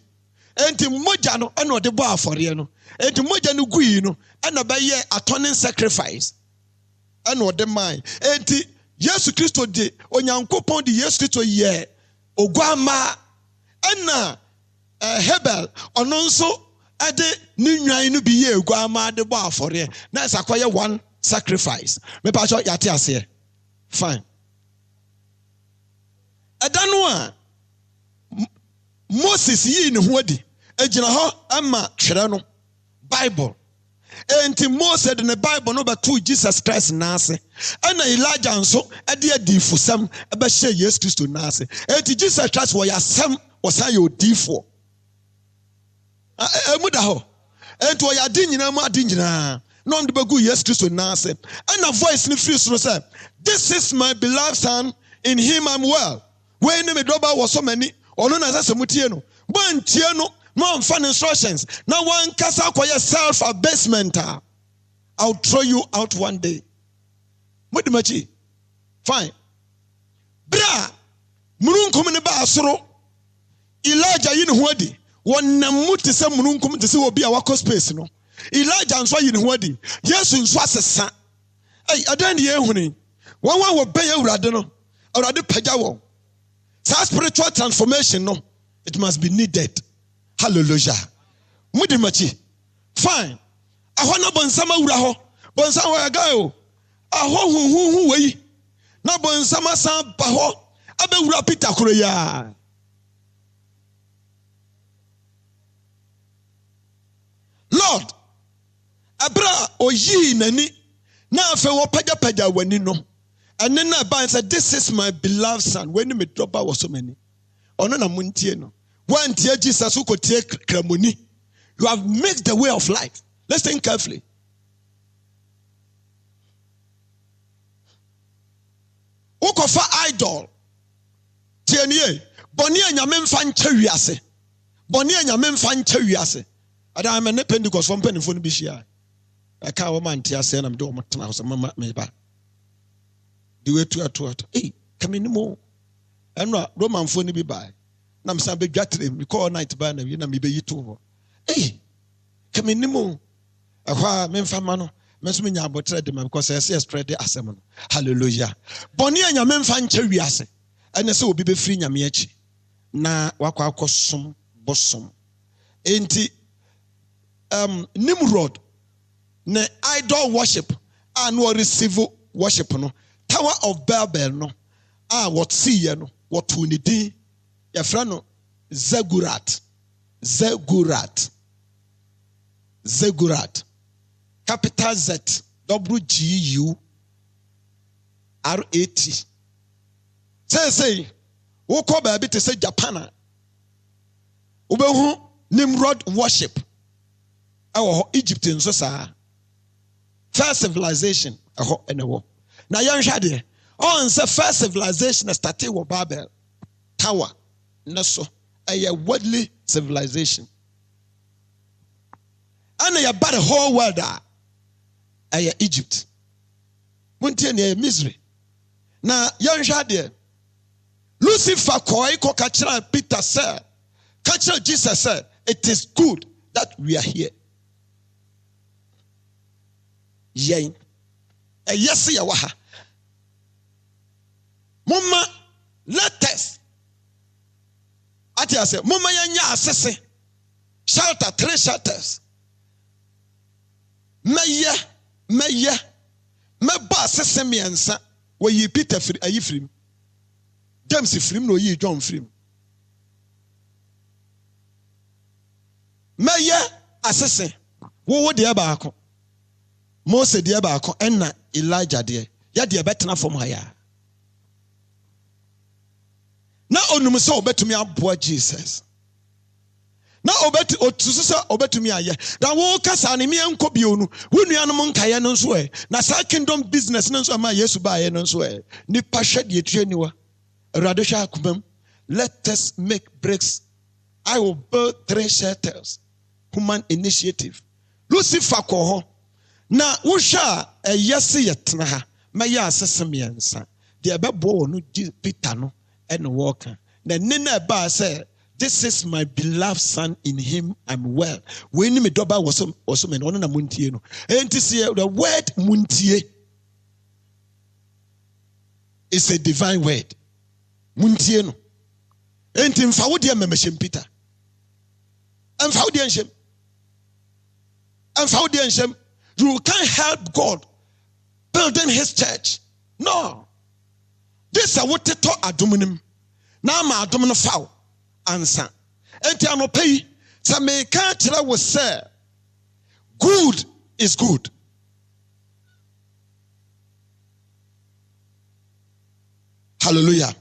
Speaker 1: Enti moja no e no de bo afore no. Enti moja no gui no e na be ye atoning sacrifice. E no de man. Enti Yesu Kristo de Onyankopon de Yesu Kristo ye oguama e na Hebel ono nso ade ni nwan no bi ye oguama de bo afore. Na sakoye one sacrifice. Me pa cho yate ase. Fine. Edanu a Moses yi ne ho adi ejina ho ama twere no Bible enti Moses de ne Bible no beto Jesus Christ na ase ana Elijah nso ade adifusam ebe hye Jesus Christ na ase enti Jesus Christ wo yasam wo san ye odifo emuda ho enti wo ya di nyina mu adi nyina no ndo begu Jesus Christ na ase ana voice ni free so say this is my beloved son in him I'm well when me doba was so many ono na sase mutie no bantie no no fan instructions now one kasa akoye self abasement I'll throw you out one day mudimachi fine bra mununkum ne ba asoro Elijah yi ne ho adi wonnam muti se mununkum te se obi a wako space no Elijah nso yi ne ho adi Yesu nso asesa adan de ehuni won wo ben awurade no awurade pagya won sa spiritual transformation no it must be needed. Hallelujah. Mudimachi. Fine. Aho na bonsama wura ho. Bonsama wa ga o. Aho hu wei. Na bonsama san ba ho. Abe wura Peter kuro ya. Lord, abra oyi nani na afa wo pagya wani no. And then I said, this is my beloved son. When me drop out was so many. Ono na muntie no. One tie Jesus who could take kremoni. You have made the way of life. Listen carefully. Ukofa idol. Tienie. Boni anyame mfa nche wiase. Boni anyame mfa nche wiase. Ada amene Pentecost from penifo no bi hia. Aka wo man tie ase na me do mo tena ho se mama me ba. The way to hey, come in more. And no Roman phone be by. Nam san be dwatre me call night by na me be yitu. Hey, come in more. Ahwa me mfa ma no. Me so me nya abotre de ma because I say spread the asem no. Hallelujah. Boni anya me mfa nche wiase. Ene se obi be free nyame achi. Na wakwa akosom bosom. Enti Nimrod ne idol worship and no receive worship no. Tower of Babel no what see no what unity your friend no Zegurat capital Z WGURAT say wo ko ba bi te say Japan ubehu Nimrod worship Egypt nso sa first civilization enewo na yanhwade on the first civilization started with Babel tower naso a worldly civilization and a bad whole world Egypt muntie ne misery na yanhwade Lucifer koi ko kachira Peter said kachira Jesus said it is good that we are here yen yes ya waha mama let us ati ase moma yanya asese shelter 3 shelters meye meba asese miensa we Peter ayifrim James frim no yi John frim meye asese wo de ba akọ Mose de ba akọ enna Elijah de ya de betena fom ha ya na onum se obetumi aboa Jesus na otusu se obetumi aye da wo kasa ne me enko bionu wo nuanom nkaye no nso na sa kingdom business no nso ma Yesu ba aye no nso ni pashe de etuaniwa awurade hwa akomam. Let us make breaks. I will build 3 shelters. Human initiative. Lucifer ko ho na wo hwa yesi yetena ha meye asese miensa de bebo no Peter no and walker na nina ba say this is my beloved son, in him I'm well. When me doba was men on na muntie no enti say the word muntie is a divine word. Muntie no enti mfa wo de memeshem Peter mfa wo de enshem mfa wo de enshem. You can't help God building his church. No. This is what to aduminim. Na ma adum no faw ansa. Enti anopai sa me ka kire wo say good is good. Hallelujah.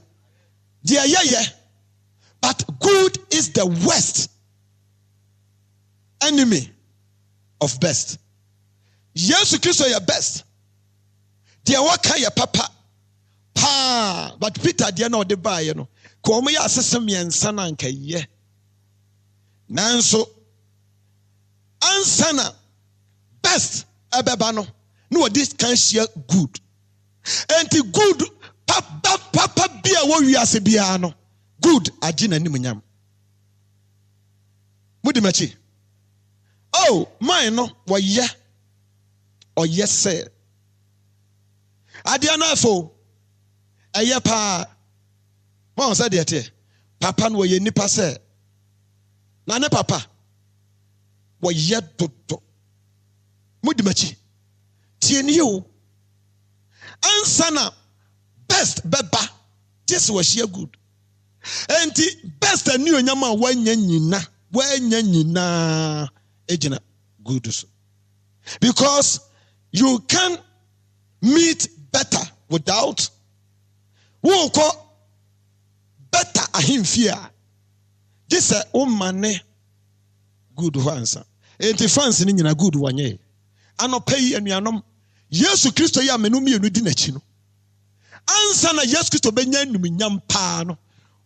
Speaker 1: Dear yeah. But good is the worst enemy of best. Yes, Christ your best. Dear what kind your papa? Pa, but Peter dear no de buy, you know. Come ya sesame and sananka ye. Nanso ansana best abebano. No, this can share good. And the good papa bia wo wiase bia no. Good agina ni munyam. Mudimachi. Oh, mine no wa ye. Or yes, sir. Adiana fo. Aya pa. Mo sa de te. Papa no ye nipa se. Na ne papa. Wo ye dodo. Mudimachi. Tieni o. Ansana best beba. This was share good. Enti best ani onyama wanya nyina ejina good so. Because you can meet better without who call better ahimfia. This is umane good answer. Enti fans ni nyina good wanye. Anopai anuanom Yesu Kristo ya menumi enu di nachi no. Ansa na Yesu Kristo benya numunyam pa no.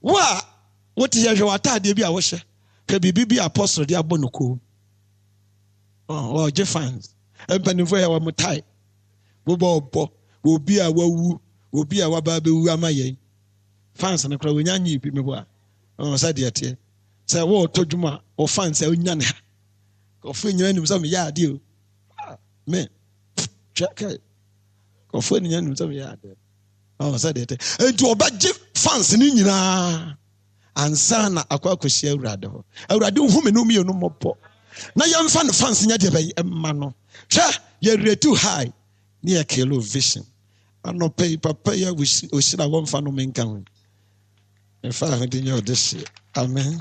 Speaker 1: Wa wote ye hwata de bi a wo hye. Ka bibi apostle de abonoko. Oh, je fans. Empanifo ya wa mutai. Wo bo obi a wawu, obi a waba bewu amayen. Fans na kra wonyanyi bi me bo a. Oh, sa de ate. Say wo todwuma, o fans e onyane ha. Ko fu nyina nim so me ya ade o. Me. Check it. Ko fu nyina nim so me ya ade. Oh, sa de ate. Enti obaje fans ni nyina. Ansa na akwakohia awurade ho. Awurade hu me no mi no mopo. Na yamfa no fans nya de bayi emma no. Hwa ye retu high near Kelo vision. Ano pay papa ya we oshira won fa no menka ho. E fa ho de nyo de she. Amen.